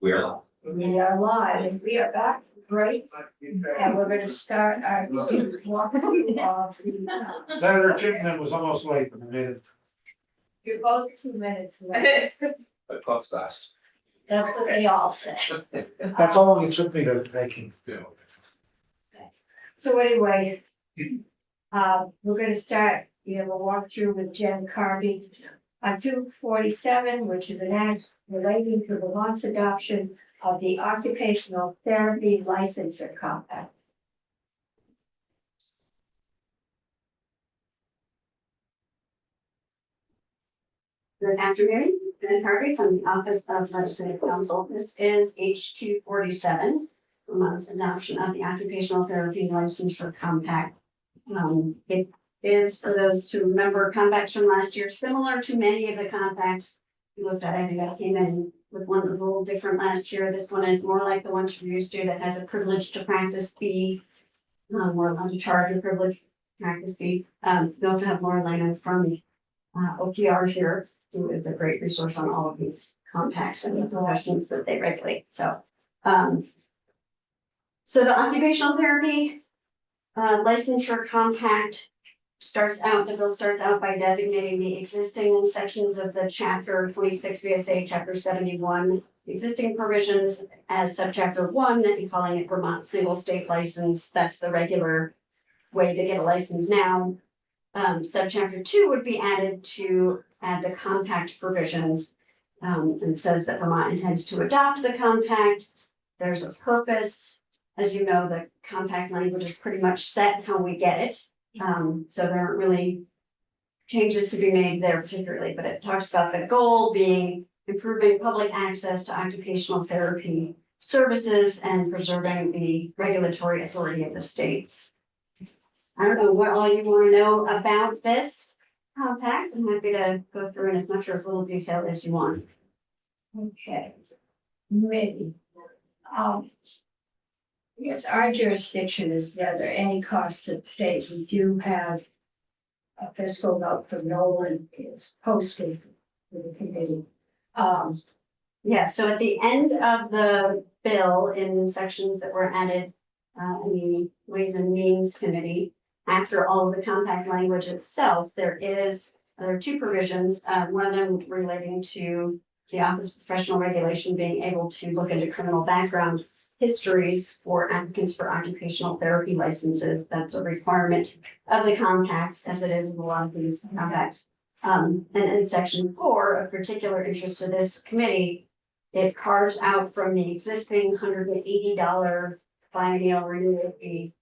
We are. We are live. We are back. Great. And we're gonna start our walkthrough of the. Senator Chipman was almost late, but made it. You're both 2 minutes late. But clock's fast. That's what they all say. That's how long it took me to make him. So anyway, we're gonna start, we have a walkthrough with Jen Carvey on 247, which is an act relating to Vermont's adoption of the occupational therapy licensure compact. Good afternoon, Ben Harvey from the Office of Legislative Counsel. This is H 247, Vermont's adoption of the Occupational Therapy Licensure Compact. It is, for those who remember compacts from last year, similar to many of the compacts we looked at. I think I came in with one a little different last year. This one is more like the ones you're used to, that has a privilege to practice fee. We're allowed to charge a privilege practice fee. We also have Laura Lehman from OPR here, who is a great resource on all of these compacts and the professions that they regulate. So the occupational therapy licensure compact the bill starts out by designating the existing sections of the chapter 26 VSA, chapter 71, existing provisions as subchapter 1, and calling it Vermont single state license. That's the regular way to get a license now. Subchapter 2 would be added to add the compact provisions, and says that Vermont intends to adopt the compact. There's a purpose. As you know, the compact language is pretty much set how we get it. So there aren't really changes to be made there particularly, but it talks about the goal being improving public access to occupational therapy services and preserving the regulatory authority of the states. I don't know what all you want to know about this compact. I'm happy to go through in as much or as little detail as you want. Okay. Maybe. Yes, our jurisdiction is whether any cost to the state. We do have a fiscal note from Nolan is posted for the committee. Yeah, so at the end of the bill, in sections that were added in the Ways and Means Committee, after all of the compact language itself, there are two provisions. One of them relating to the Office of Professional Regulation being able to look into criminal background histories for applicants for occupational therapy licenses. That's a requirement of the compact, as it is in a lot of these compacts. And in section 4, of particular interest to this committee, it carves out from the existing $180 biennial renewal fee.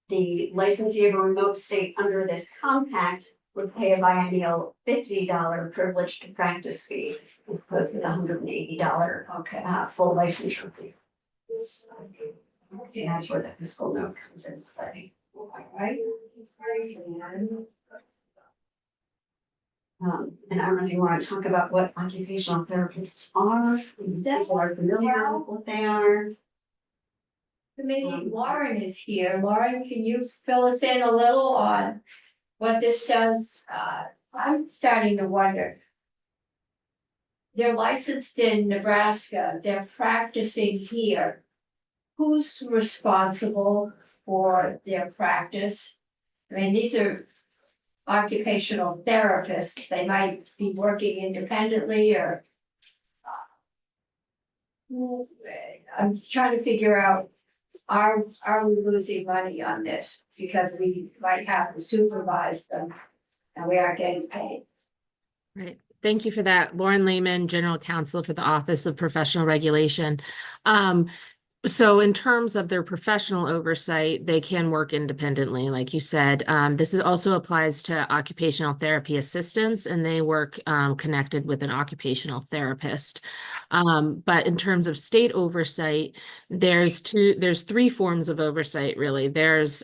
The licensee of a remote state under this compact would pay a biennial $50 privilege to practice fee, as opposed to the $180 full licensure fee. And that's where the fiscal note comes into play. And I don't know if you want to talk about what occupational therapists are. People are familiar with what they are. Committee, Lauren is here. Lauren, can you fill us in a little on what this does? I'm starting to wonder. They're licensed in Nebraska, they're practicing here. Who's responsible for their practice? I mean, these are occupational therapists. They might be working independently or. I'm trying to figure out, are we losing money on this? Because we might have to supervise them and we aren't getting paid. Right. Thank you for that. Lauren Lehman, General Counsel for the Office of Professional Regulation. So in terms of their professional oversight, they can work independently, like you said. This also applies to occupational therapy assistants, and they work connected with an occupational therapist. But in terms of state oversight, there's three forms of oversight, really. There's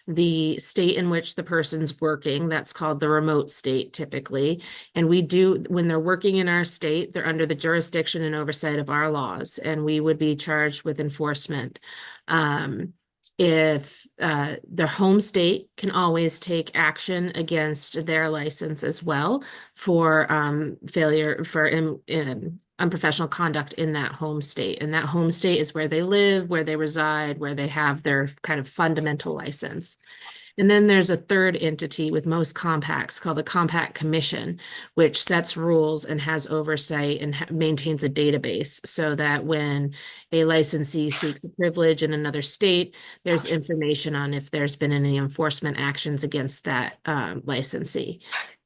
the state in which the person's working. That's called the remote state, typically. And when they're working in our state, they're under the jurisdiction and oversight of our laws, and we would be charged with enforcement. if their home state can always take action against their license as well for failure for unprofessional conduct in that home state. And that home state is where they live, where they reside, where they have their kind of fundamental license. And then there's a third entity with most compacts called the Compact Commission, which sets rules and has oversight and maintains a database so that when a licensee seeks a privilege in another state, there's information on if there's been any enforcement actions against that licensee.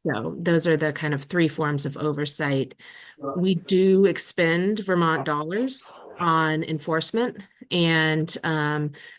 So those are the kind of three forms of oversight. We do expend Vermont dollars on enforcement, and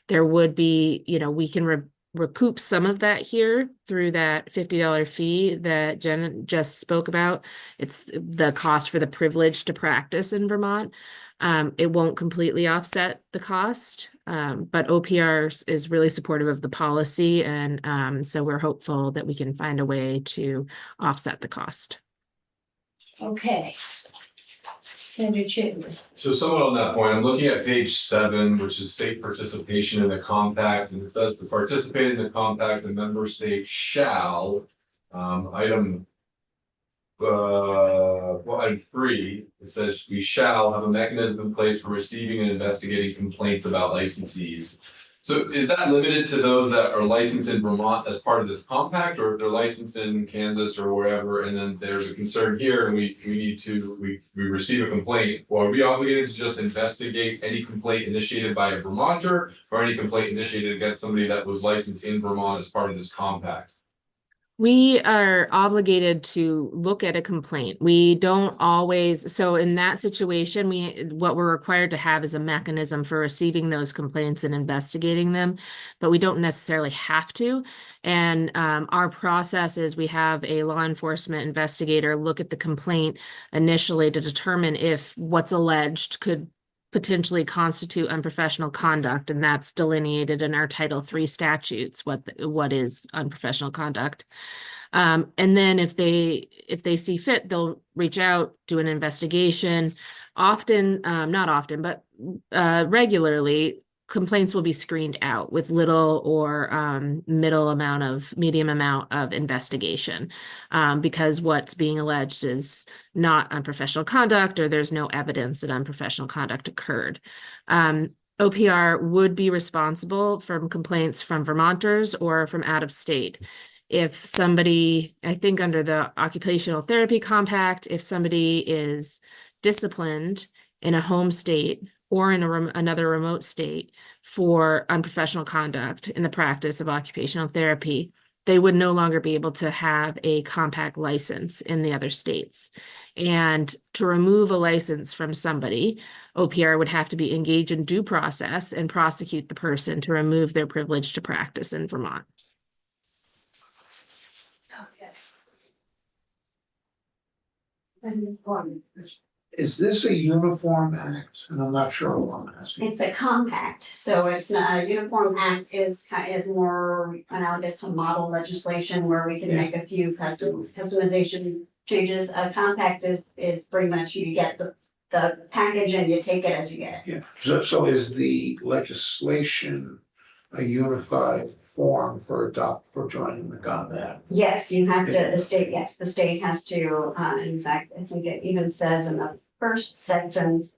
there would be, we can recoup some of that here through that $50 fee that Jen just spoke about. It's the cost for the privilege to practice in Vermont. It won't completely offset the cost, but OPR is really supportive of the policy, and so we're hopeful that we can find a way to offset the cost. Okay. Senator Chitwood. So somewhat on that point, I'm looking at page 7, which is state participation in the compact, and it says to participate in the compact, the member state shall, item 3, it says we shall have a mechanism in place for receiving and investigating complaints about licensees. So is that limited to those that are licensed in Vermont as part of this compact, or if they're licensed in Kansas or wherever, and then there's a concern here and we receive a complaint, well, are we obligated to just investigate any complaint initiated by a Vermonter or any complaint initiated against somebody that was licensed in Vermont as part of this compact? We are obligated to look at a complaint. We don't always, so in that situation, what we're required to have is a mechanism for receiving those complaints and investigating them, but we don't necessarily have to. And our process is we have a law enforcement investigator look at the complaint initially to determine if what's alleged could potentially constitute unprofessional conduct, and that's delineated in our Title III statutes, what is unprofessional conduct. And then if they see fit, they'll reach out, do an investigation. Often, not often, but regularly, complaints will be screened out with little or medium amount of investigation, because what's being alleged is not unprofessional conduct, or there's no evidence that unprofessional conduct occurred. OPR would be responsible for complaints from Vermonters or from out of state. If somebody, I think under the Occupational Therapy Compact, if somebody is disciplined in a home state or in another remote state for unprofessional conduct in the practice of occupational therapy, they would no longer be able to have a compact license in the other states. And to remove a license from somebody, OPR would have to be engaged in due process and prosecute the person to remove their privilege to practice in Vermont. Is this a uniform act? And I'm not sure what I'm asking. It's a compact, so it's not, a uniform act is more analogous to model legislation where we can make a few customization changes. A compact is pretty much you get the package and you take it as you get it. Yeah, so is the legislation a unified form for joining the compact? Yes, you have to, the state has to, in fact, I think it even says in the first section,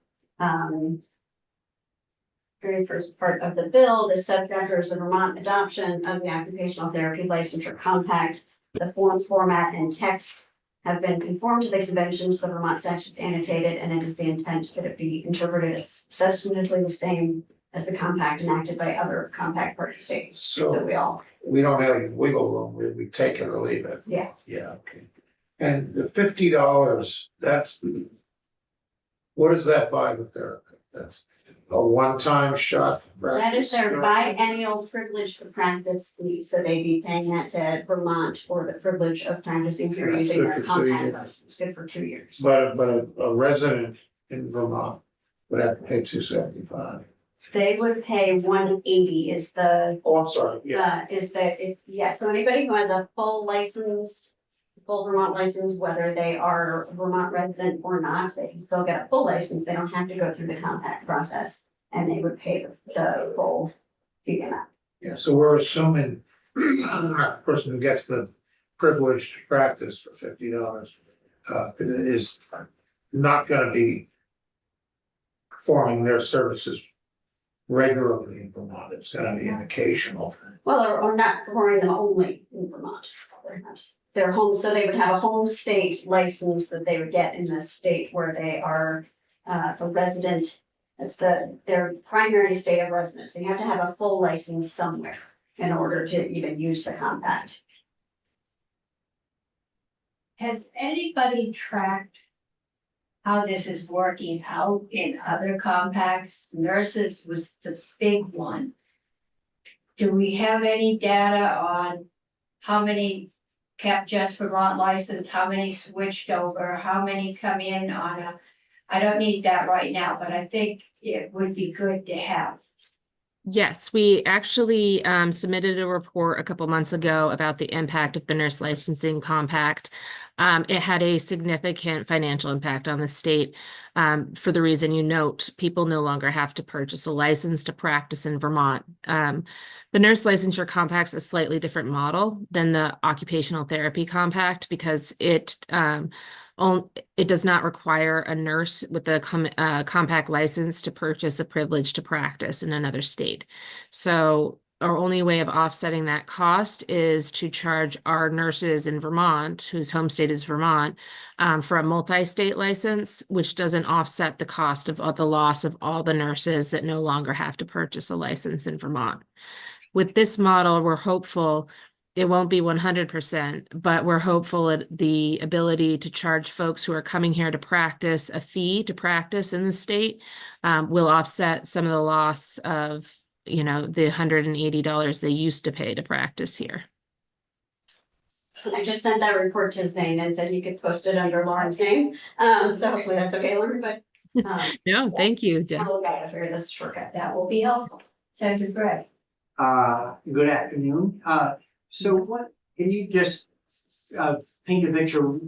very first part of the bill, the subchapter is the Vermont adoption of the Occupational Therapy Licensure Compact. The form, format, and text have been conformed to the conventions the Vermont statutes annotated, and it is the intent that it be interpreted as substantively the same as the compact enacted by other compact party states. So we don't have any wiggle room, we take it or leave it. Yeah. Yeah, okay. And the $50, what does that buy the therapy? That's a one-time shot? That is their biennial privilege to practice fee, so they'd be paying that to Vermont for the privilege of practicing here That's using good their for 2 compact years. license. Good for 2 years. But a resident in Vermont would have to pay $275. They would pay 180 is the, Oh, I'm sorry, yeah. so anybody who has a full license, full Vermont license, whether they are a Vermont resident or not, they can still get a full license. They don't have to go through the compact process, and they would pay the full the amount. Yeah, so we're assuming a person who gets the privilege to practice for $50 is not gonna be performing their services regularly in Vermont. It's gonna be an occasional thing. Well, or not performing them only in Vermont, perhaps. Their home, so they would have a home state license that they would get in the state where they are a resident. It's their primary state of residence. So you have to have a full license somewhere in order to even use the compact. Has anybody tracked how this is working out in other compacts? Nurses was the big one. Do we have any data on how many kept just Vermont license, how many switched over, how many come in on a, I don't need that right now, but I think it would be good to have. Yes, we actually submitted a report a couple months ago about the impact of the nurse licensing compact. It had a significant financial impact on the state for the reason you note, people no longer have to purchase a license to practice in Vermont. The nurse licensure compact's a slightly different model than the occupational therapy compact because it does not require a nurse with a compact license to purchase a privilege to practice in another state. So our only way of offsetting that cost is to charge our nurses in Vermont, whose home state is Vermont, for a multi-state license, which doesn't offset the cost of the loss of all the nurses that no longer have to purchase a license in Vermont. With this model, we're hopeful it won't be 100%, but we're hopeful at the ability to charge folks who are coming here to practice a fee to practice in the state will offset some of the loss of, you know, the $180 they used to pay to practice here. I just sent that report to Zane and said he could post it under Lauren's name. So hopefully that's okay, Lauren, but No, thank you, Deb. I'll look at it for this shortcut. That will be helpful. Senator Gray. Good afternoon. So what, can you just paint a picture,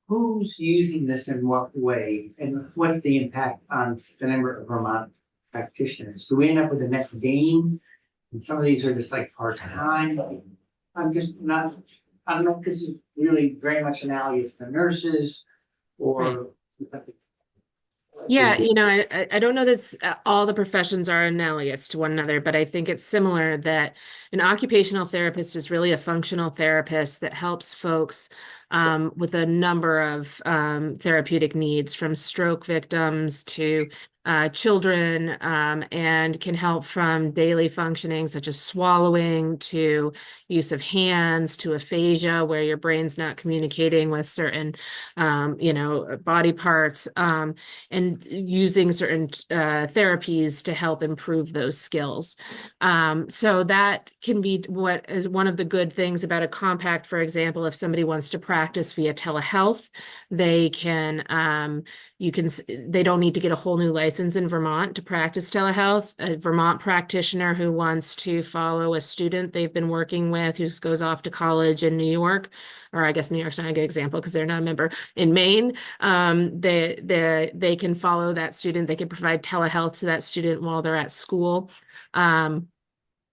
who's using this in what way? And what's the impact on the number of Vermont practitioners? Do we end up with a net gain? And some of these are just like part-time. I'm just not, I don't know if this is really very much analogous to nurses or. Yeah, you know, I don't know that all the professions are analogous to one another, but I think it's similar that an occupational therapist is really a functional therapist that helps folks with a number of therapeutic needs, from stroke victims to children, and can help from daily functioning such as swallowing to use of hands to aphasia, where your brain's not communicating with certain you know, body parts, and using certain therapies to help improve those skills. So that can be what is one of the good things about a compact. For example, if somebody wants to practice via telehealth, they can they don't need to get a whole new license in Vermont to practice telehealth. A Vermont practitioner who wants to follow a student they've been working with who goes off to college in New York, or I guess New York's not a good example because they're not a member, in Maine, they can follow that student. They can provide telehealth to that student while they're at school.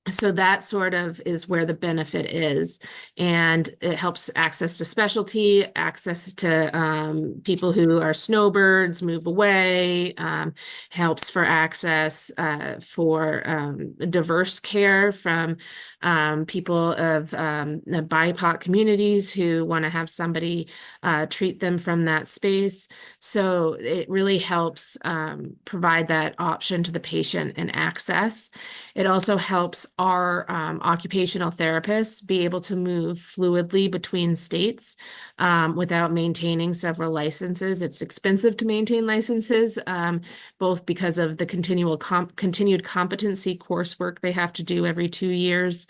So that sort of is where the benefit is, and it helps access to specialty, access to people who are snowbirds move away, helps for access for diverse care from people of the BIPOC communities who want to have somebody treat them from that space. So it really helps provide that option to the patient and access. It also helps our occupational therapists be able to move fluidly between states without maintaining several licenses. It's expensive to maintain licenses, both because of the continued competency coursework they have to do every 2 years,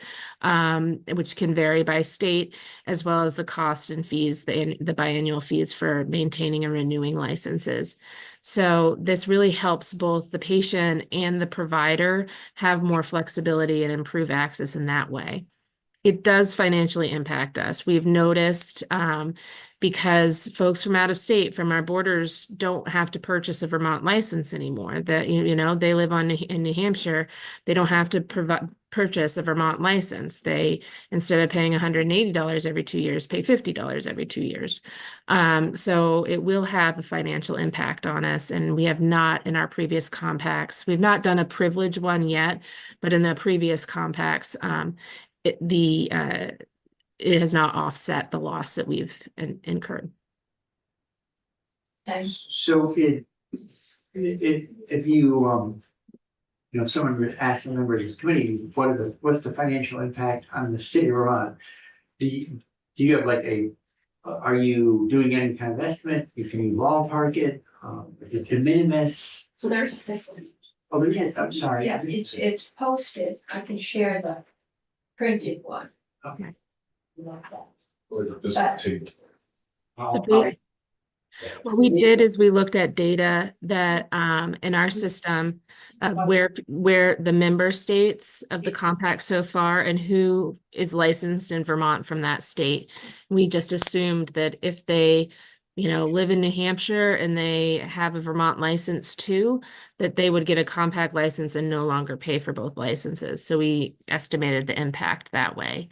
which can vary by state, as well as the cost and fees, the biannual fees for maintaining and renewing licenses. So this really helps both the patient and the provider have more flexibility and improve access in that way. It does financially impact us. We've noticed because folks from out of state, from our borders, don't have to purchase a Vermont license anymore. That, you know, they live in New Hampshire, they don't have to purchase a Vermont license. They, instead of paying $180 every 2 years, pay $50 every 2 years. So it will have a financial impact on us. And we have not, in our previous compacts, we've not done a privilege one yet, but in the previous compacts, it has not offset the loss that we've incurred. Thanks. So if you, you know, if someone would ask a member of this committee, what's the financial impact on the city of Vermont? Do you have like are you doing any kind of estimate? Can you ballpark it? Is it de minimis? So there's this. Oh, there is, I'm sorry. Yes, it's posted. I can share the printed one. Okay. Like that. Or this table. What we did is we looked at data that in our system of where the member states of the compact so far and who is licensed in Vermont from that state. We just assumed that if they, you know, live in New Hampshire and they have a Vermont license too, that they would get a compact license and no longer pay for both licenses. So we estimated the impact that way.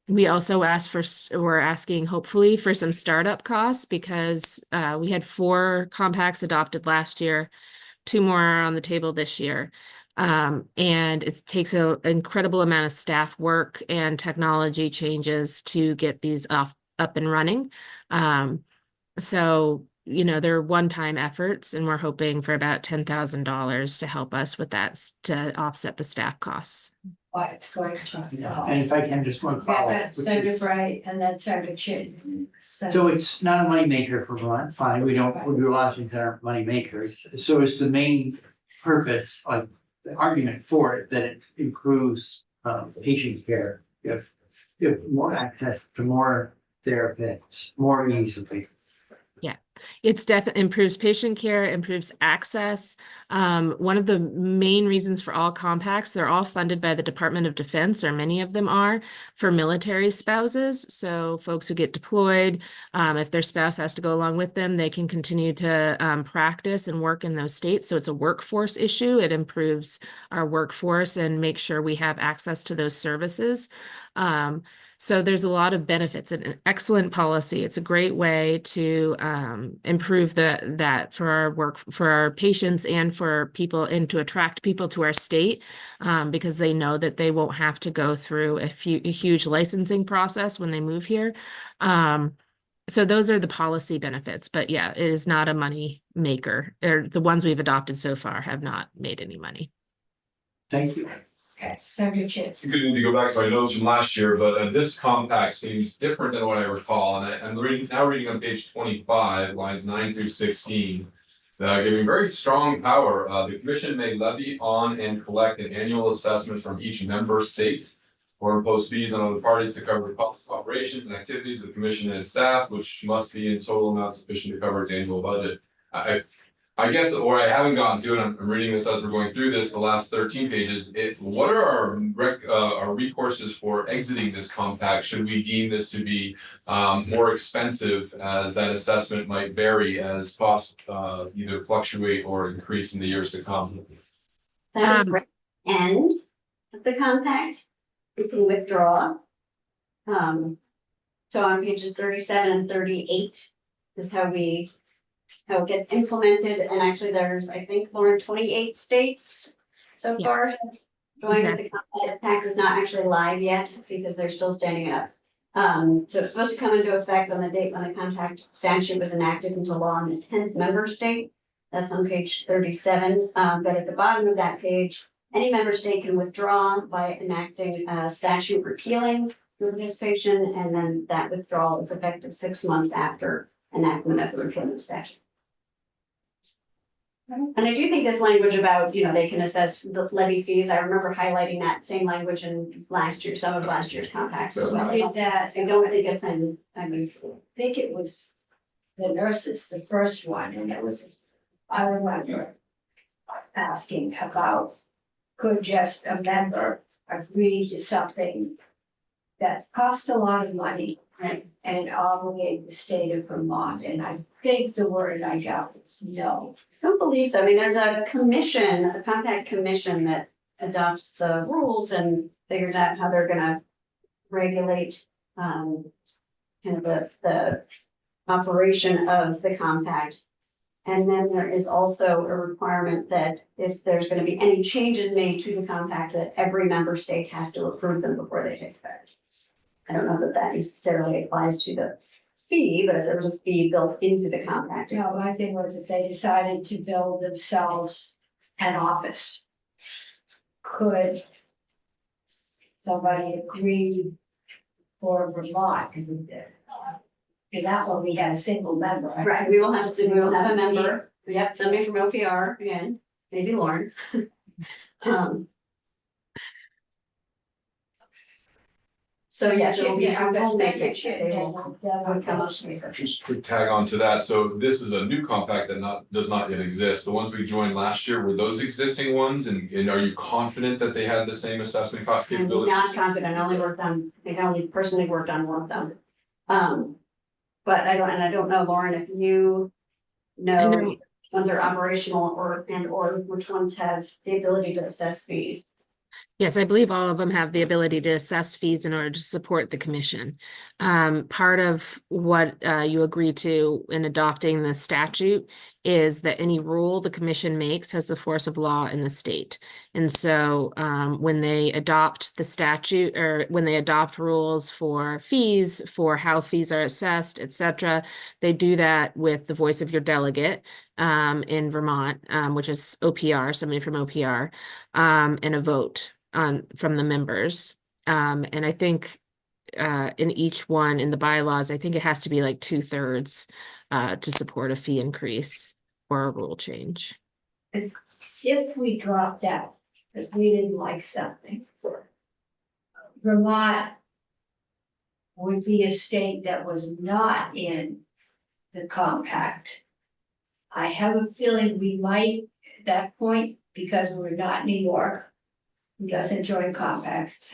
We also we're asking hopefully for some startup costs because we had 4 compacts adopted last year, 2 more are on the table this year. And it takes an incredible amount of staff work and technology changes to get these up and running. So, you know, they're one-time efforts and we're hoping for about $10,000 to help us with that, to offset the staff costs. Why it's going to. And if I can, just one follow up. Senator Bright and then Senator Chin. So it's not a moneymaker for Vermont, fine, we do a lot of things that aren't money makers. So is the main purpose, like the argument for it, that it improves patient care? You have more access to more therapists, more easily. It's definitely improves patient care, improves access. One of the main reasons for all compacts, they're all funded by the Department of Defense, or many of them are, for military spouses. So folks who get deployed, if their spouse has to go along with them, they can continue to practice and work in those states. So it's a workforce issue. It improves our workforce and makes sure we have access to those services. So there's a lot of benefits and an excellent policy. It's a great way to improve that for our work, for our patients and for people, and to attract people to our state because they know that they won't have to go through a huge licensing process when they move here. So those are the policy benefits, but yeah, it is not a money maker, or the ones we've adopted so far have not made any money. Thank you. Okay, Senator Chin. You could need to go back to my notes from last year, but this compact seems different than what I recall, and I'm now reading on page 25, lines 9 through 16. Giving very strong power. The commission may levy on and collect an annual assessment from each member state or impose fees on other parties to cover the costs of operations and activities of the commission and its staff, which must be in total amount sufficient to cover its annual budget. I guess, or I haven't gotten to it, I'm reading this as we're going through this, the last 13 pages. What are our recourses for exiting this compact? Should we deem this to be more expensive, as that assessment might vary as costs either fluctuate or increase in the years to come? That is the end of the compact. You can withdraw. So on pages 37 and 38 is how it gets implemented, and actually there's, I think, more than 28 states so far joined. Exactly. The compact is not actually live yet because they're still standing up. So it's supposed to come into effect on the date when the compact statute was enacted into law in the 10th member state. That's on page 37. But at the bottom of that page, any member state can withdraw by enacting a statute repealing the participation, and then that withdrawal is effective 6 months after enactment of the repealing statute. And I do think this language about, they can assess the levy fees, I remember highlighting that same language in some of last year's compacts as well. We did that. I don't think it's unusual. I think it was the nurses, the first one, and I remember asking about, could just a member agree to something that cost a lot of money Right. and obligate the state of Vermont, and I think the word I got was no. I don't believe so. I mean, there's a commission, a compact commission that adopts the rules and figures out how they're gonna regulate, kind of the operation of the compact. And then there is also a requirement that if there's gonna be any changes made to the compact, that every member state has to approve them before they take effect. I don't know that that necessarily applies to the fee, but if there was a fee built into the compact. No, my thing was if they decided to build themselves an office, could somebody agree for Vermont, because in that one, we had a single member. Right, we will have a member, yep, somebody from OPR, again, maybe Lauren. So yes, it will be from homemaking. They will come up to me. Just quick tag on to that, so this is a new compact that does not yet exist, the ones we joined last year, were those existing ones, and are you confident that they had the same assessment cost I'm capabilities? not confident, I only personally worked on one of them. But I don't know, Lauren, if you know know. which ones are operational or which ones have the ability to assess fees. Yes, I believe all of them have the ability to assess fees in order to support the commission. Part of what you agree to in adopting the statute is that any rule the commission makes has the force of law in the state. And so when they adopt the statute or when they adopt rules for fees, for how fees are assessed, et cetera, they do that with the voice of your delegate in Vermont, which is OPR, somebody from OPR, and a vote from the members. And I think in each one in the bylaws, I think it has to be like 2/3 to support a fee increase or a rule change. If we dropped out, because we didn't like something, Vermont would be a state that was not in the compact. I have a feeling we might, at that point, because we're not New York, who doesn't join compacts,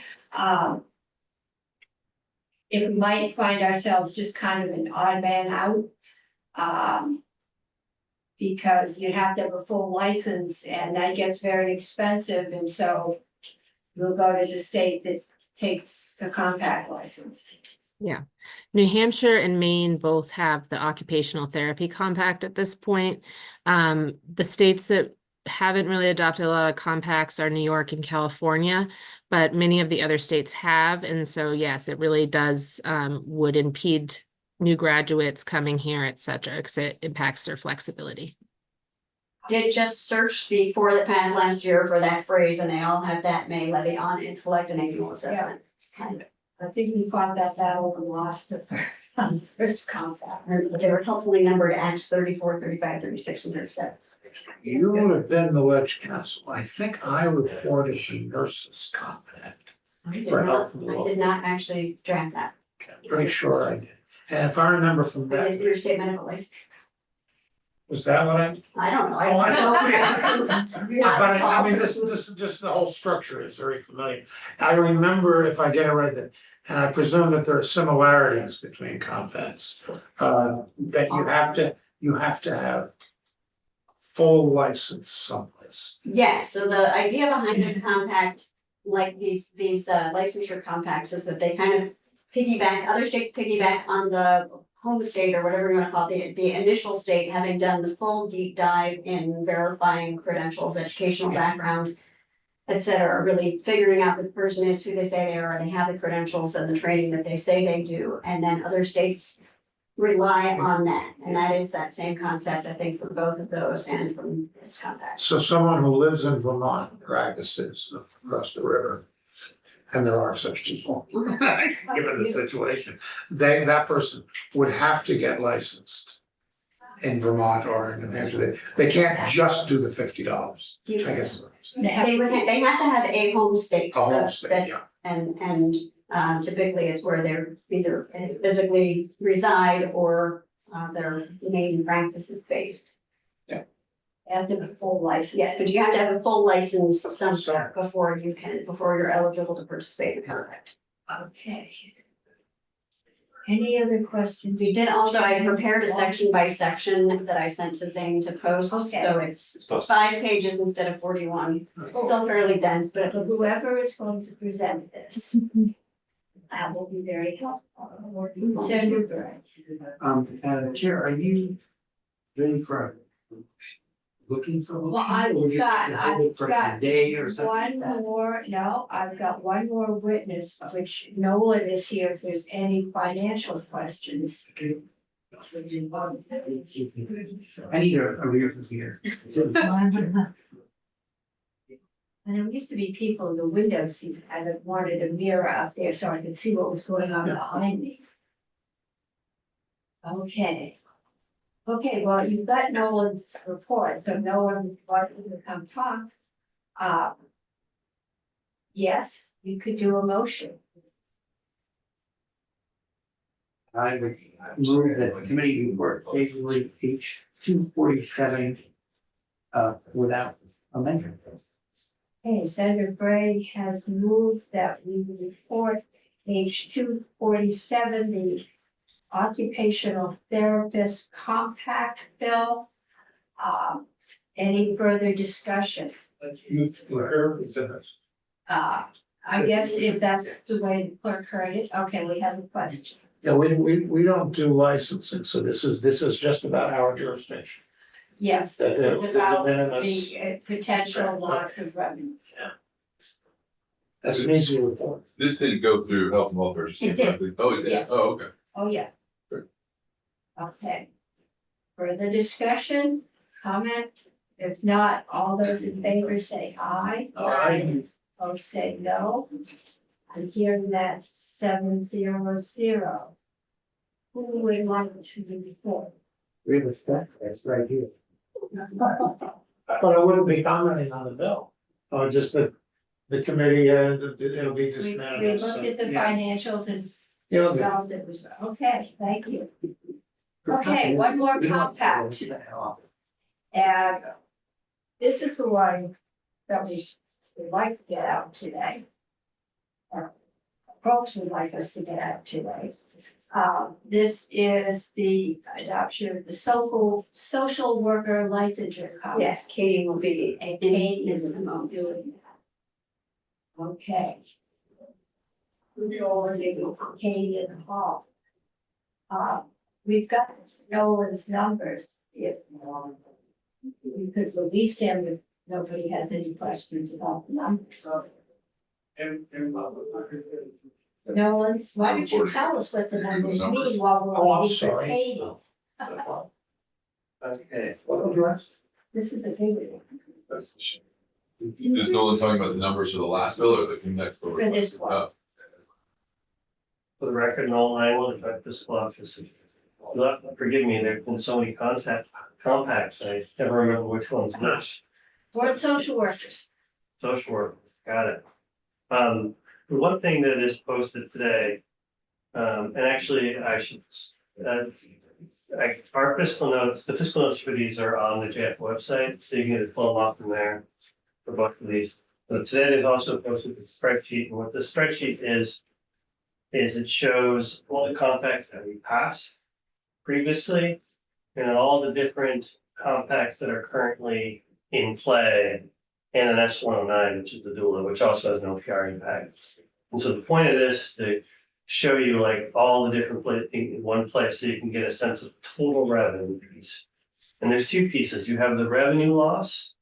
if we might find ourselves just kind of an odd man out. Because you'd have to have a full license and that gets very expensive, and so we'll go to the state that takes the compact license. Yeah. New Hampshire and Maine both have the occupational therapy compact at this point. The states that haven't really adopted a lot of compacts are New York and California, but many of the other states have. And so, yes, it really does would impede new graduates coming here, et cetera, because it impacts their flexibility. Did just search the four that passed last year for that phrase, and they all have that may levy on and collect an annual assessment. I think we fought that battle and lost the first compact. They were helpfully numbered Acts 34, 35, 36, and 37. You would have been the ledge council. I think I reported the nurses compact. I did For not, health and I did not actually draft that. I'm pretty sure I did. And if I remember from I that, did interstate medical license. was that what I? I don't know. Oh, I know. You're not But I involved. mean, this is just the whole structure is very familiar. I remember, if I get it right, that, and I presume that there are similarities between compacts. That you have to have full license someplace. Yes, so the idea behind the compact, like these licensure compacts, is that they kind of piggyback, other states piggyback on the home state or whatever you want to call it, the initial state, having done the full deep dive in verifying credentials, educational background, et cetera, really figuring out that the person is who they say they are, and they have the credentials and the training that they say they do, and then other states rely on that, and that is that same concept, I think, for both of those and from this compact. So someone who lives in Vermont practices across the river. And there are such people, given the situation, that person would have to get licensed. In Vermont or in New Hampshire, they can't just do the $50, I guess. They have to have a home state. A home that- state, yeah. And typically it's where they're either physically reside or their main practice is based. And the full license. Yes, but you have to have a full license somewhere before you're eligible to participate in the compact. Okay. Any other questions? We did also, I prepared a section by section that I sent to Zane to post, Okay. so it's 5 pages instead of 41. It's still fairly dense, but But whoever is going to present this, that will be very helpful. Senator Byrd. Chair, are you ready for looking for? Well, I've or you- I've for got a day or something? one more, no, I've got one more witness, which Nolan is here if there's any financial questions. Okay. I need a rear from here. And there used to be people in the window seat, and I wanted a mirror up there so I could see what was going on behind me. Okay. Okay, well, you've got Nolan's report, so no one wanted to come talk. Yes, you could do a motion. I would move that the committee report favorably page 247 without amendment. Okay, Senator Bray has moved that we report page 247, the occupational therapist compact bill. Any further discussion? I guess if that's the way the clerk heard it, okay, we have a question. Yeah, we don't do licensing, so this is just about our jurisdiction. Yes, That this the is about de minimis- the potential loss of revenue. That's an easy report. This didn't go through health and welfare. just It did. Oh, it did. Yes. Oh, okay. Oh, yeah. Sure. Okay. Further discussion, comment? If not, all those in favor say aye. Aye. Opposed say no. I'm hearing that 700. Who would like to report? We have a spec, that's right here. But I wouldn't be commenting on the bill. Or just the committee, it'll be We dismantled. looked at the financials and Yeah, okay. found it was, okay, thank you. Okay, one more compact. And this is the one that we would like to get out today. Or folks would like us to get out today. This is the adoption of the social worker licensure compact. yes, Katie will be, And Kate is doing that. Okay. Katie in the hall. We've got Nolan's numbers, if we could release him if nobody has any questions about the numbers. Nolan, why don't you tell us what the numbers mean while Oh, we're I'm waiting for sorry. Katie? Okay. What address? This is a big one. Is Nolan talking about the numbers for the last bill or the next bill? For this one. Oh, For the record, Nolan, I will affect fiscal office. Forgive me, there've been so many compacts, I never remember which one's which. Board social workers. Social work, got it. The one thing that is posted today, and actually I should, our fiscal notes, the fiscal notes for these are on the JF website, so you can get it flown off from there for both of these. But today they've also posted the spreadsheet, and what the spreadsheet is it shows all the compacts that we passed previously, and all the different compacts that are currently in play, and an S-109, which is the doula, which also has an OPR impact. And so the point of this is to show you like all the different places in one place, so you can get a sense of total revenue piece. And there's two pieces. You have the revenue loss,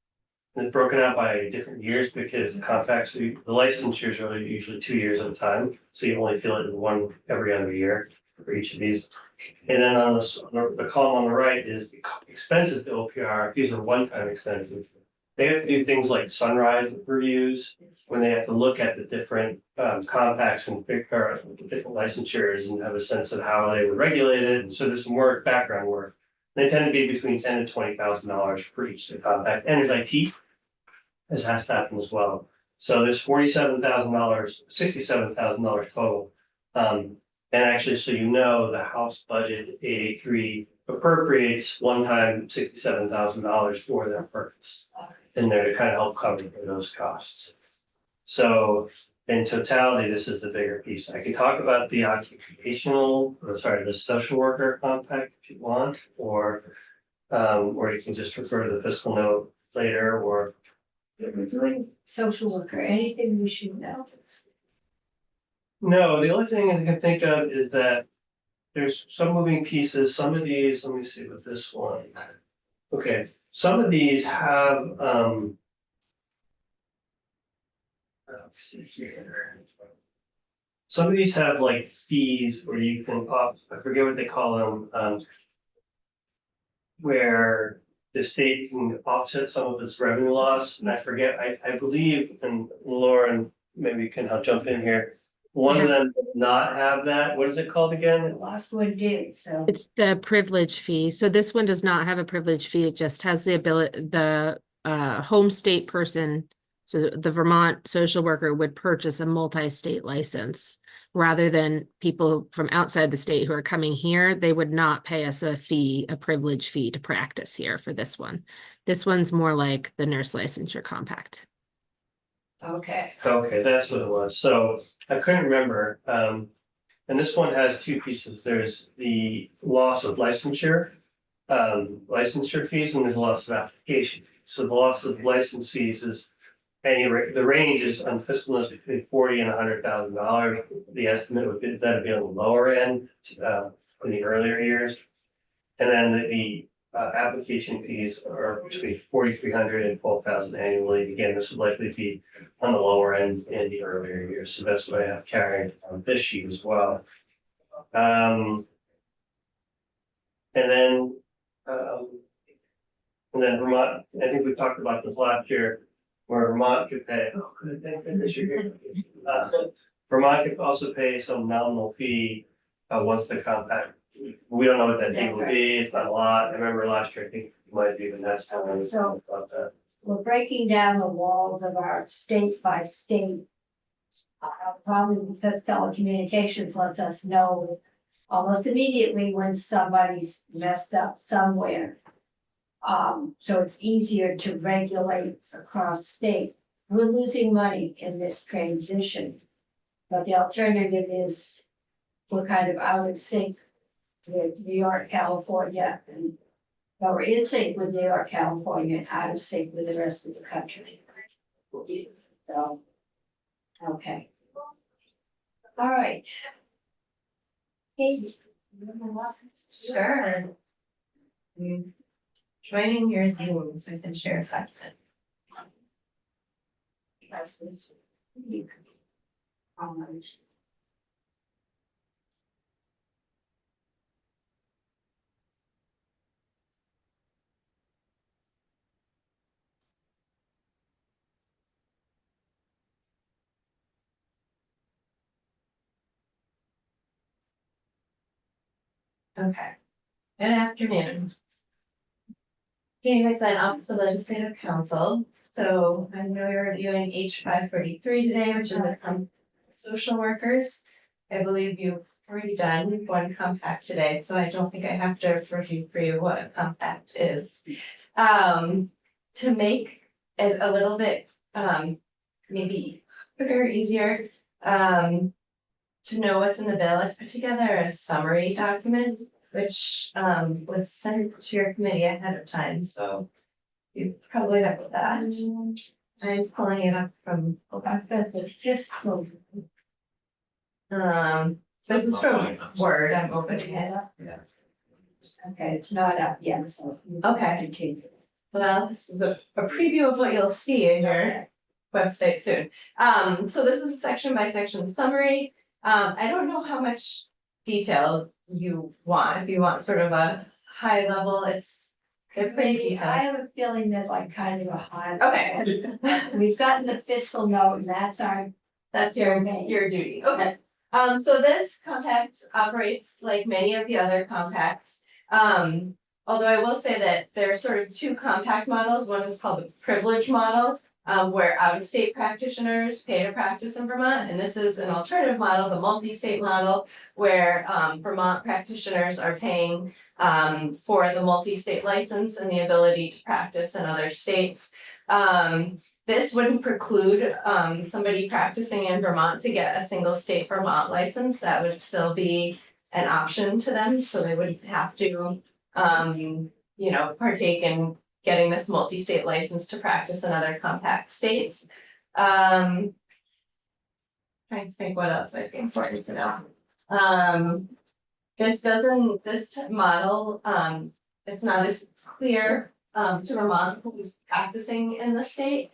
and it's broken out by different years because the compacts, the licensures are usually 2 years at a time, so you only feel it in one every other year for each of these. And then on the column on the right is the expenses to OPR. These are one-time expenses. They have to do things like sunrise reviews, when they have to look at the different compacts and figure out the different licensures and have a sense of how they were regulated. And so there's some work, background work. They tend to be between $10,000 and $20,000 for each compact. And there's IT, as has to happen as well. So there's $47,000, $67,000 total. And actually, so you know, the House budget 883 appropriates one-time $67,000 for that purpose in there to kind of help cover for those costs. So in totality, this is the bigger piece. I could talk about the the social worker compact if you want, or you can just refer to the fiscal note later, or We're doing social worker, anything we should know? no, the only thing I can think of is that there's some moving pieces, some of these, let me see with this one. Okay, some of these have, let's see here. Some of these have like fees where you can I forget what they call them, where the state can offset some of its revenue loss, and I forget, I believe, and Lauren, maybe you can help jump in here. One of them does not have that, what is it called The again? last one did, so. It's the privilege fee. So this one does not have a privilege fee. It just has the ability, the home state person. So the Vermont social worker would purchase a multi-state license rather than people from outside the state who are coming here. They would not pay us a fee, a privilege fee to practice here for this one. This one's more like the nurse licensure compact. Okay, Okay, that's what it was, so I couldn't remember, and this one has two pieces, there's the loss of licensure. Licensure fees, and there's a loss of application fees, so the loss of license fees is. The range is on fiscal notes between $40,000 and $100,000, the estimate would be, that'd be on the lower end, in the earlier years. And then the application fees are between $4,300 and $12,000 annually. Again, this would likely be on the lower end in the earlier years. So that's what I have carried on this sheet as well. And then Vermont, I think we talked about this last year, where Vermont could pay, oh, good, thank goodness you're here. Vermont could also pay some nominal fee once the compact. We don't know what that fee will be, it's not a lot. I remember last year, I think you might have even asked how many So- about that. we're breaking down the walls of our state by state. Probably because telecommunications lets us know almost immediately when somebody's messed up somewhere. So it's easier to regulate across state. We're losing money in this transition. But the alternative is we're kind of out of sync with New York, California, and but we're in sync with New York, California, and out of sync with the rest of the country. So, okay. All right. Katie, you wanna walk us? Sure. Joining your Zoom so I can share a document. Okay. Good afternoon. Katie McLean, Office of Legislative Counsel. So I know you're reviewing H 543 today, which is the social workers. I believe you've already done one compact today, so I don't think I have to review for you what a compact is. To make it a little bit, maybe quicker, easier, to know what's in the bill, I've put together a summary document which was sent to your committee ahead of time, so you probably have that. I'm pulling it up from, I've got this just close. this is from Word, I'm opening it. Okay, it's not up yet, so. Okay. Continue. Well, this is a preview of what you'll see in your website soon. So this is a section by section summary. I don't know how much detail you want, if you want sort of a high level, it's pretty I detailed. have a feeling that like kind of a high. Okay. We've gotten the fiscal note and that's our, That's your duty, okay. So this compact operates like many of the other compacts. Although I will say that there are sort of two compact models. One is called the privilege model, where out-of-state practitioners pay to practice in Vermont. And this is an alternative model, the multi-state model, where Vermont practitioners are paying for the multi-state license and the ability to practice in other states. this wouldn't preclude somebody practicing in Vermont to get a single state Vermont license. That would still be an option to them, so they wouldn't have to partake in getting this multi-state license to practice in other compact states. Trying to think what else might be important to know. This model, it's not as clear to Vermont who's practicing in the state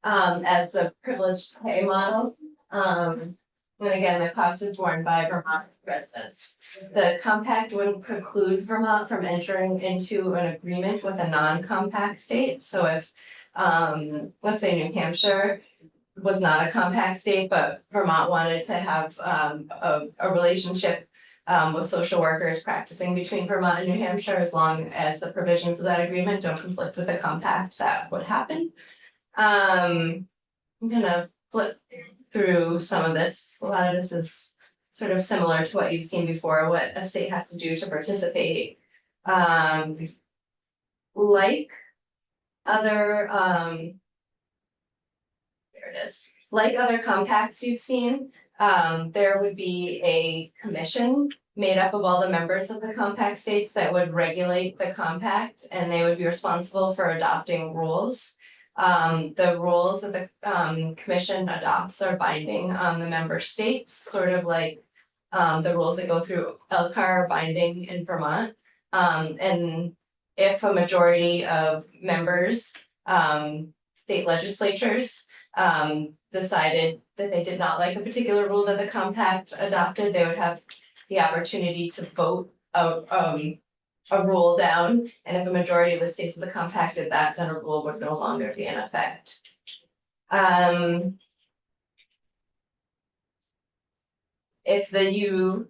as a privileged pay model. And again, the cost is borne by Vermont residents. The compact wouldn't preclude Vermont from entering into an agreement with a non-compact state. So if, let's say New Hampshire was not a compact state, but Vermont wanted to have a relationship with social workers practicing between Vermont and New Hampshire, as long as the provisions of that agreement don't conflict with the compact, that would happen. I'm gonna flip through some of this. A lot of this is sort of similar to what you've seen before, what a state has to do to participate. Like other, there it is. Like other compacts you've seen, there would be a commission made up of all the members of the compact states that would regulate the compact, and they would be responsible for adopting rules. The rules that the commission adopts are binding on the member states, sort of like the rules that go through LCAR are binding in Vermont. And if a majority of members, state legislatures, decided that they did not like a particular rule that the compact adopted, they would have the opportunity to vote a rule down, and if a majority of the states of the compact did that, then a rule would no longer be in effect. If the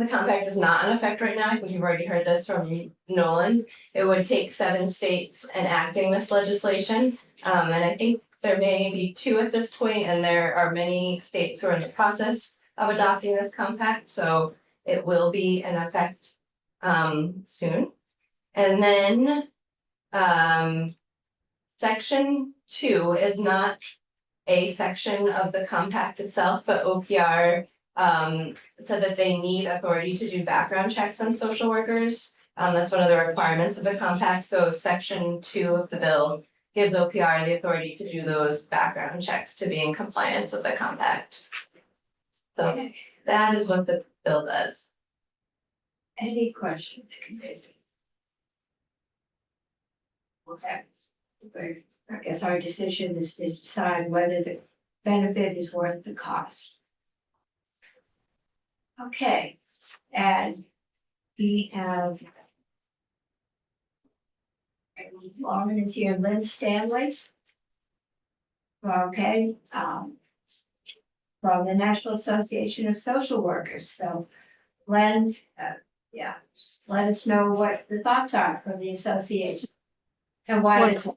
compact is not in effect right now, I think you've already heard this from Nolan, it would take 7 states enacting this legislation, and I think there may be 2 at this point, and there are many states who are in the process of adopting this compact, so it will be in effect soon. And then section 2 is not a section of the compact itself, but OPR said that they need authority to do background checks on social workers. That's one of the requirements of the compact. So section 2 of the bill gives OPR the authority to do those background checks to be in compliance with the compact. So that is what the bill does. Any questions, committee? Okay. I guess our decision is to decide whether the benefit is worth the cost. Okay, and we have Lauren is here, Lynn Stanley. Okay, from the National Association of Social Workers. So Lynn, yeah, just let us know what the thoughts are from the association. And why this.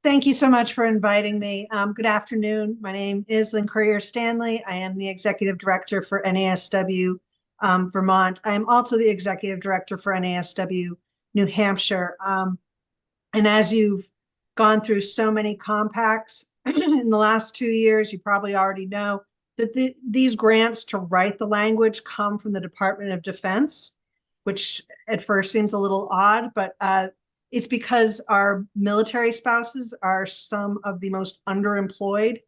Thank you so much for inviting me. Good afternoon. My name is Lynn Courier Stanley. I am the Executive Director for NASW Vermont. I am also the Executive Director for NASW New Hampshire. And as you've gone through so many compacts in the last 2 years, you probably already know that these grants to write the language come from the Department of Defense, which at first seems a little odd, but it's because our military spouses are some of the most underemployed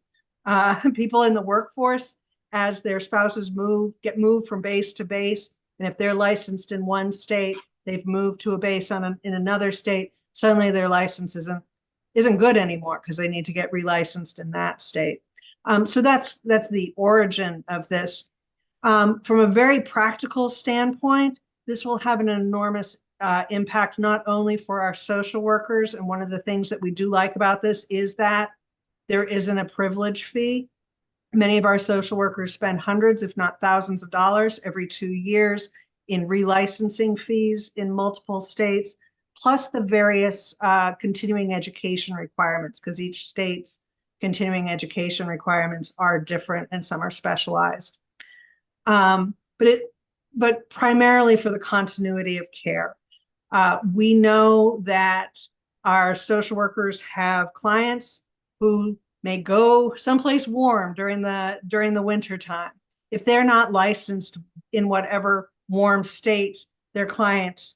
people in the workforce, as their spouses get moved from base to base. And if they're licensed in one state, they've moved to a base in another state, suddenly their license isn't good anymore because they need to get relicensed in that state. So that's the origin of this. From a very practical standpoint, this will have an enormous impact not only for our social workers, and one of the things that we do like about this is that there isn't a privilege fee. Many of our social workers spend hundreds, if not thousands of dollars every 2 years in relicensing fees in multiple states, plus the various continuing education requirements, because each state's continuing education requirements are different and some are specialized. But primarily for the continuity of care. We know that our social workers have clients who may go someplace warm during the winter time. If they're not licensed in whatever warm state their client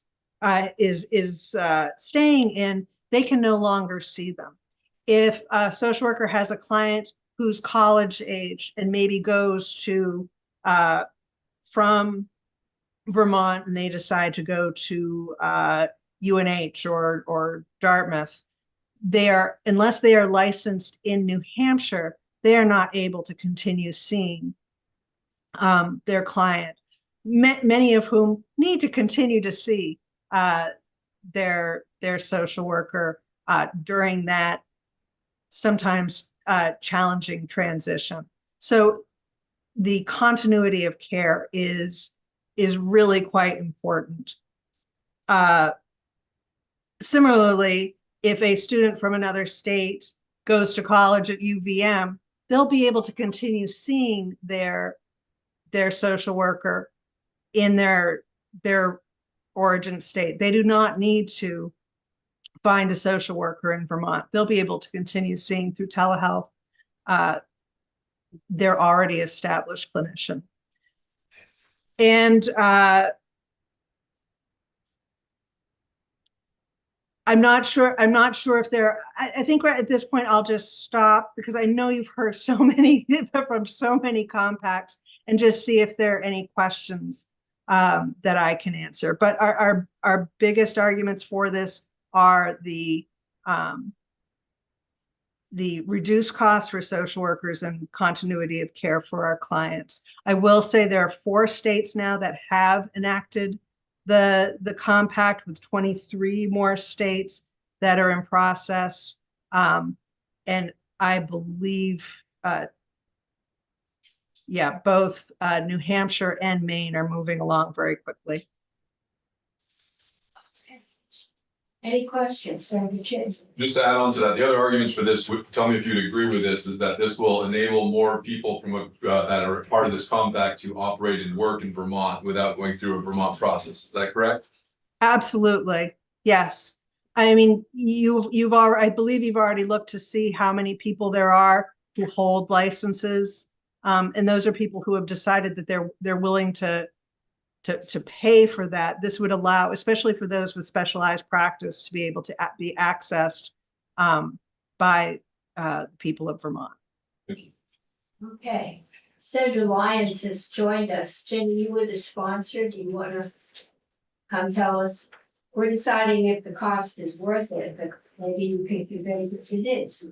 is staying in, they can no longer see them. If a social worker has a client who's college age and maybe goes to from Vermont and they decide to go to UNH or Dartmouth, unless they are licensed in New Hampshire, they are not able to continue seeing their client, many of whom need to continue to see their social worker during that sometimes challenging transition. So the continuity of care is really quite important. Similarly, if a student from another state goes to college at UVM, they'll be able to continue seeing their social worker in their origin state. They do not need to find a social worker in Vermont. They'll be able to continue seeing through telehealth their already established clinician. And I'm not sure if I think right at this point I'll just stop because I know you've heard so many from so many compacts, and just see if there are any questions that I can answer. But our biggest arguments for this are the reduced cost for social workers and continuity of care for our clients. I will say there are 4 states now that have enacted the compact, with 23 more states that are in process. And I believe, both New Hampshire and Maine are moving along very quickly. Any questions, Senator Chin? Just to add on to that, the other arguments for this, tell me if you'd agree with this, is that this will enable more people from that are part of this compact to operate and work in Vermont without going through a Vermont process. Is that correct? Absolutely. Yes. I mean, you've already, I believe you've already looked to see how many people there are who hold licenses. And those are people who have decided that they're willing to pay for that. This would allow, especially for those with specialized practice, to be able to be accessed by people of Vermont. Thank you. Okay, Senator Lyons has joined us. Jenny, you were the sponsor. Do you want to come tell us? We're deciding if the cost is worth it, but maybe you can convince us it is.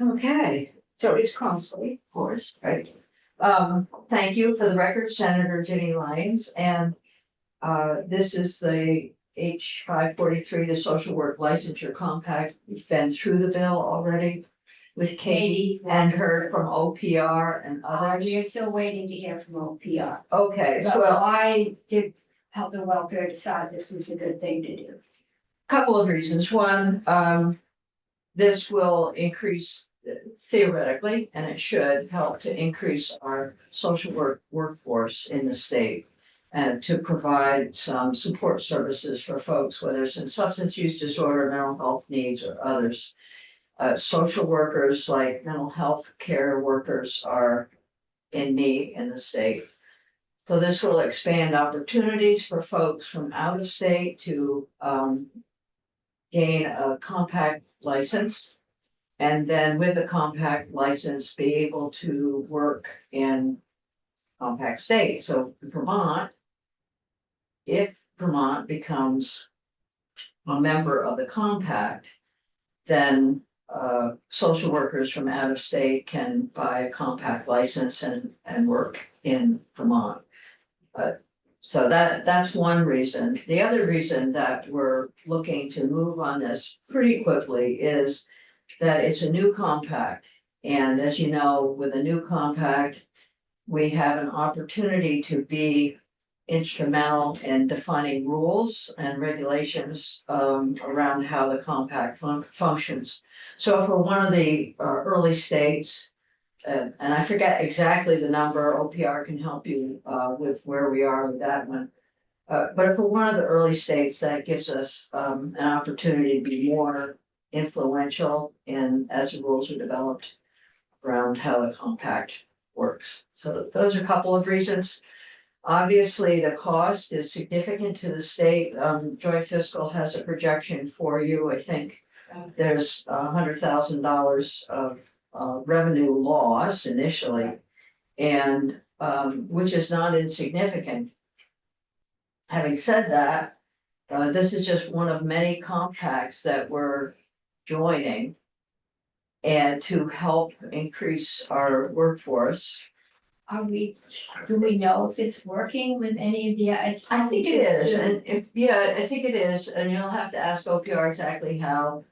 Okay, so it's costly, of course, right? Thank you. For the record, Senator Jenny Lyons, and this is the H 543, the Social Work Licensure Compact. We've been through the bill already with Katie and heard from OPR and others. We are still waiting to hear from OPR. Okay, But so I did Health and Welfare decide this was a good thing to do. couple of reasons. One, this will increase theoretically, and it should help to increase our social work workforce in the state and to provide some support services for folks, whether it's in substance use disorder, mental health needs, or others. Social workers, like mental health care workers, are in need in the state. So this will expand opportunities for folks from out of state to gain a compact license. And then with a compact license, be able to work in compact states. So Vermont, if Vermont becomes a member of the compact, then social workers from out of state can buy a compact license and work in Vermont. So that's one reason. The other reason that we're looking to move on this pretty quickly is that it's a new compact. And as you know, with a new compact, we have an opportunity to be instrumental in defining rules and regulations around how the compact functions. So for one of the early states, and I forget exactly the number, OPR can help you with where we are with that one. But for one of the early states, that gives us an opportunity to be more influential in as the rules are developed around how the compact works. So those are a couple of reasons. Obviously, the cost is significant to the state. Joint Fiscal has a projection for you. I think there's $100,000 of revenue loss initially, and which is not insignificant. Having said that, this is just one of many compacts that we're joining and to help increase our workforce. Do we know if it's working with any of the? I think it is, and I think it is, and you'll have to ask OPR exactly how.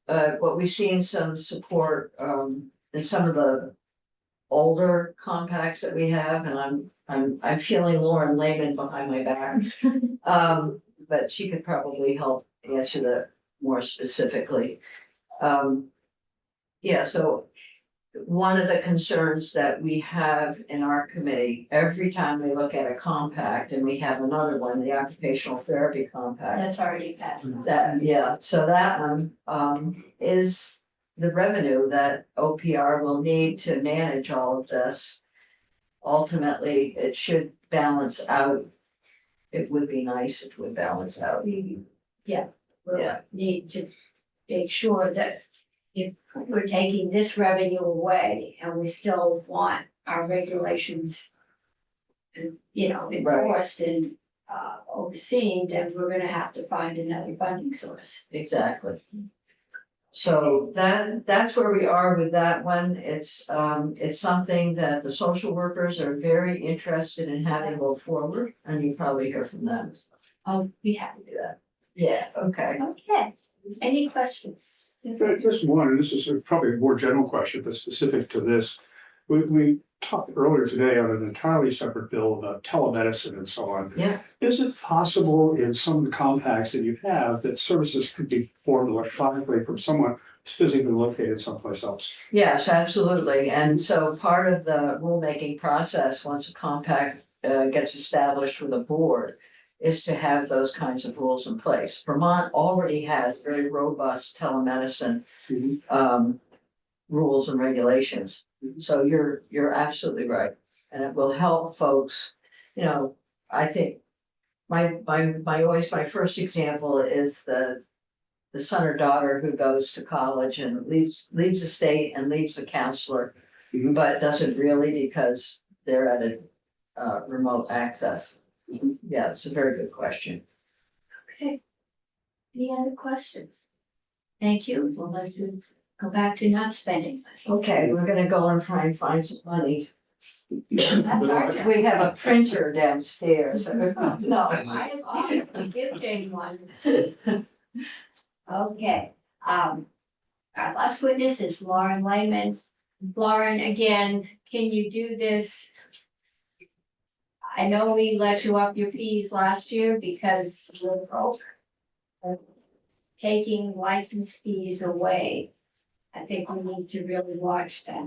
But we've seen some support in some of the older compacts that we have, and I'm feeling Lauren Lehman behind my back. But she could probably help answer that more specifically. Yeah, so one of the concerns that we have in our committee, every time we look at a compact, and we have another one, the occupational therapy compact. That's already passed. So that one is the revenue that OPR will need to manage all of this. Ultimately, it should balance out. It would be nice if it would balance out. We'll Yeah. need to make sure that if we're taking this revenue away and we still want our regulations enforced and overseen, then we're gonna have to find another funding source. Exactly. So that's where we are with that one. It's something that the social workers are very interested in having go forward, and you probably hear from them. I'll be happy to do that. Yeah, okay. Okay, any questions? Just one, and this is probably a more general question, but specific to this. We talked earlier today on an entirely separate bill about telemedicine and so on. Yeah. Is it possible in some of the compacts that you have that services could be performed electronically from someone who's physically located someplace else? Yes, absolutely. And so part of the rulemaking process, once a compact gets established with a board, is to have those kinds of rules in place. Vermont already has very robust telemedicine rules and regulations. So you're absolutely right. And it will help folks, I think my first example is the son or daughter who goes to college and leaves the state and leaves the counselor, but doesn't really because they're at a remote access. Yeah, it's a very good question. Okay. Any other questions? Thank you. We'll let you go back to not spending money. Okay, we're gonna go and try and find some money. That's our job. We have a printer downstairs. No. I have offered to give Jane one. Okay, our last witness is Lauren Lehman. Lauren, again, can you do this? I know we let you up your fees last year because we're broke. Taking license fees away, I think we need to really watch that.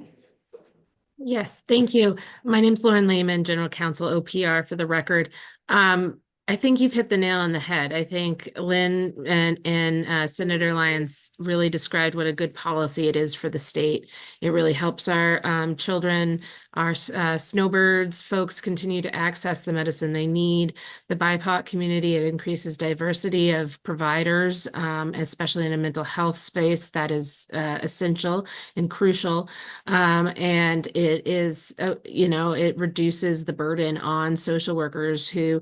Yes, thank you. My name's Lauren Lehman, General Counsel, OPR for the record. I think you've hit the nail on the head. I think Lynn and Senator Lyons really described what a good policy it is for the state. It really helps our children, our snowbirds, folks continue to access the medicine they need. The BIPOC community, it increases diversity of providers, especially in a mental health space that is essential and crucial. And it is, it reduces the burden on social workers who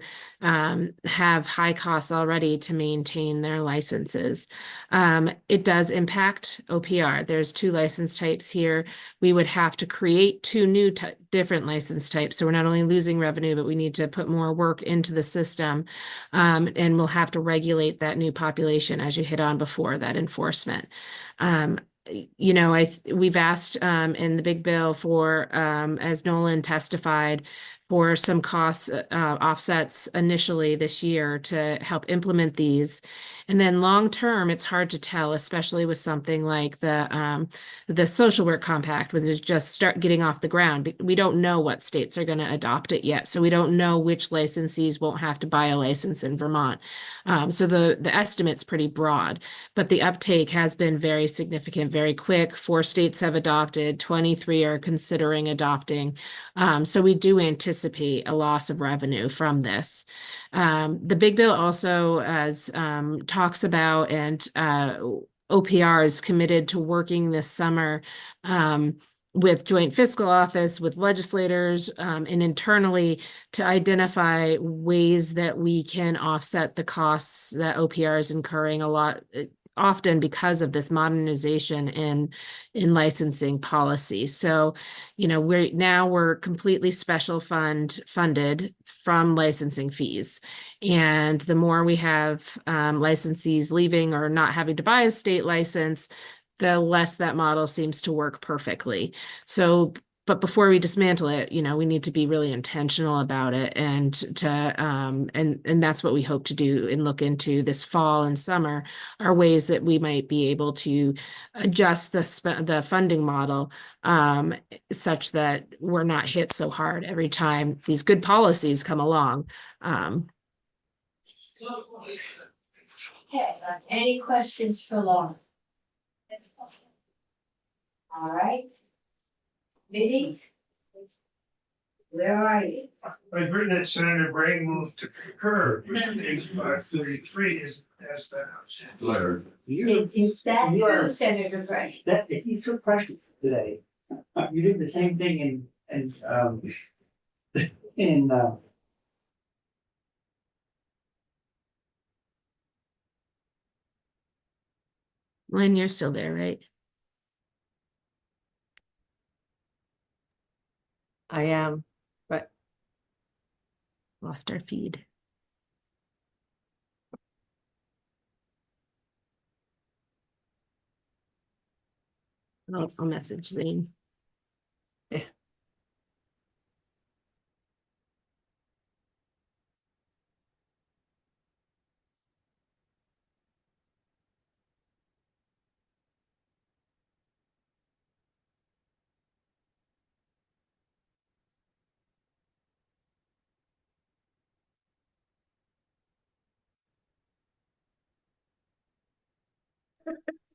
have high costs already to maintain their licenses. It does impact OPR. There's 2 license types here. We would have to create 2 new different license types. So we're not only losing revenue, but we need to put more work into the system. And we'll have to regulate that new population, as you hit on before, that enforcement. We've asked in the big bill for, as Nolan testified, for some costs offsets initially this year to help implement these. And then long term, it's hard to tell, especially with something like the social work compact, which is just start getting off the ground. We don't know what states are going to adopt it yet, so we don't know which licensees won't have to buy a license in Vermont. So the estimate's pretty broad, but the uptake has been very significant, very quick. 4 states have adopted, 23 are considering adopting. So we do anticipate a loss of revenue from this. The big bill also talks about, and OPR is committed to working this summer with Joint Fiscal Office, with legislators, and internally to identify ways that we can offset the costs that OPR is incurring often because of this modernization in licensing policy. So, we're completely special funded from licensing fees. And the more we have licensees leaving or not having to buy a state license, the less that model seems to work perfectly. So, but before we dismantle it, we need to be really intentional about it, and and that's what we hope to do and look into this fall and summer, are ways that we might be able to adjust the funding model such that we're not hit so hard every time these good policies come along. Okay, any questions for Lauren? All right. Vinnie? Where are you? I've written that Senator Bray moved to concur with H533 as that house. That's what I heard. Is that you, Senator Bray? That, he's so prescient today. You did the same thing in Lynn, you're still there, right? I am, but Lost our feed. I'll message Zane.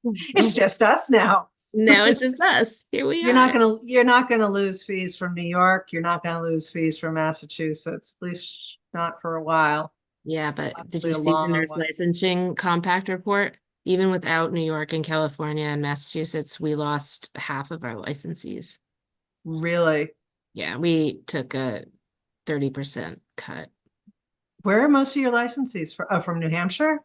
it's just us now. Now it's just us. Here we are. You're not gonna lose fees from New York. You're not gonna lose fees from Massachusetts, at least not for a while. Yeah, but did Possibly you a see the long nurse one. licensing compact report? Even without New York and California and Massachusetts, we lost half of our licensees. Really? Yeah, we took a 30% cut. Where are most of your licensees from New Hampshire?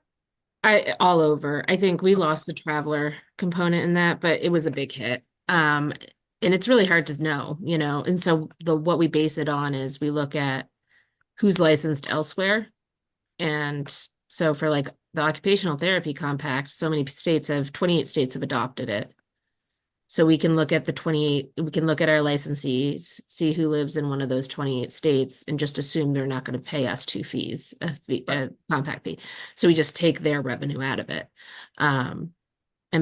All over. I think we lost the traveler component in that, but it was a big hit. And it's really hard to know, and so what we base it on is we look at who's licensed elsewhere. And so for like the occupational therapy compact, 28 states have adopted it. So we can look at we can look at our licensees, see who lives in one of those 28 states, and just assume they're not going to pay us 2 fees, a compact fee. So we just take their revenue out of it. And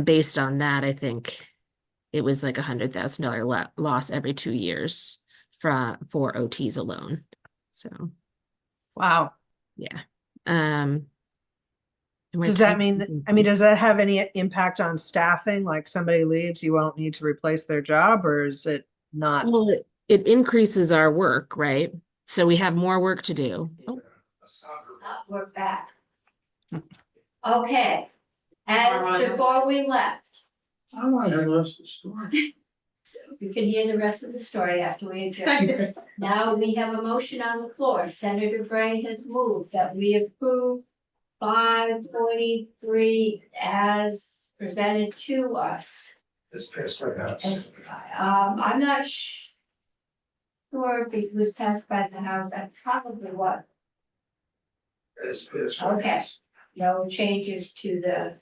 based on that, I think it was like $100,000 loss every 2 years for OTs alone. So, Wow. yeah. Does that mean, does that have any impact on staffing? Like somebody leaves, you won't need to replace their job, or is it not? Well, it increases our work, right? So we have more work to do. Oh. We're back. Okay, and before we left, I want to hear the rest of the story. you can hear the rest of the story after we adjourn. Now we have a motion on the floor. Senator Bray has moved that we approve 543 as presented to us. It's passed by the House. I'm not sure if it was passed by the House. That probably was. It's passed by the Okay. House. No changes to the,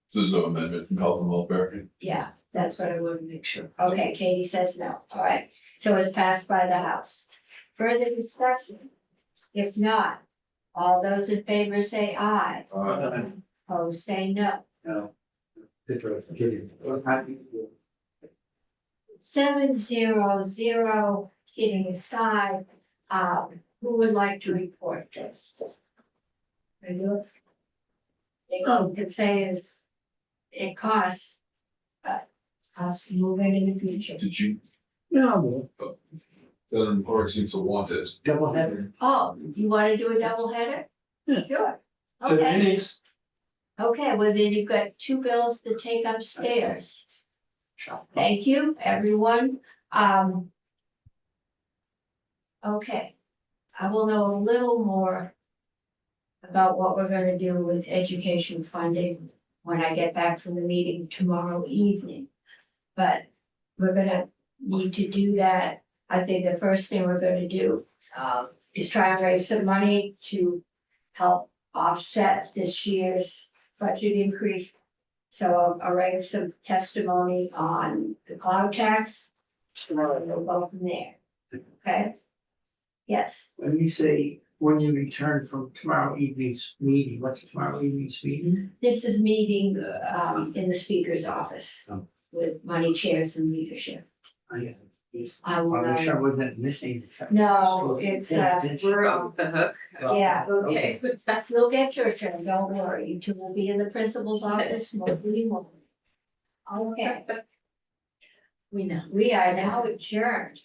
So there's no amendment from Health and Welfare. yeah, that's what I wanted to make sure. Okay, Katie says no. All right. So it's passed by the House. Further discussion? If not, all those in favor say aye. Opposed, say no. No. 700, kidding aside, who would like to report this? Are you? They could say is, it costs, but costs to move in the future. Did you, No, the report seems to want it. Double header. Oh, you wanna do a double header? Yeah. Sure. The Okay, meetings, okay, well then you've got two bills to take upstairs. Thank you, everyone. Okay, I will know a little more about what we're gonna do with education funding when I get back from the meeting tomorrow evening. But we're gonna need to do that. I think the first thing we're gonna do, is try and raise some money to help offset this year's budget increase. So I'll write some testimony on the cloud tax. And we'll go from there. Okay? Yes, When you say, when you return from tomorrow evening's meeting, what's tomorrow evening's meeting? this is meeting, in the speaker's office Oh. with money chairs and leadership. I will, I wish I wasn't missing. no, it's, we're, Off the hook. yeah, Okay. we'll get your turn, don't worry, you two will be in the principal's office, Monday morning. Okay, We know. we are now adjourned.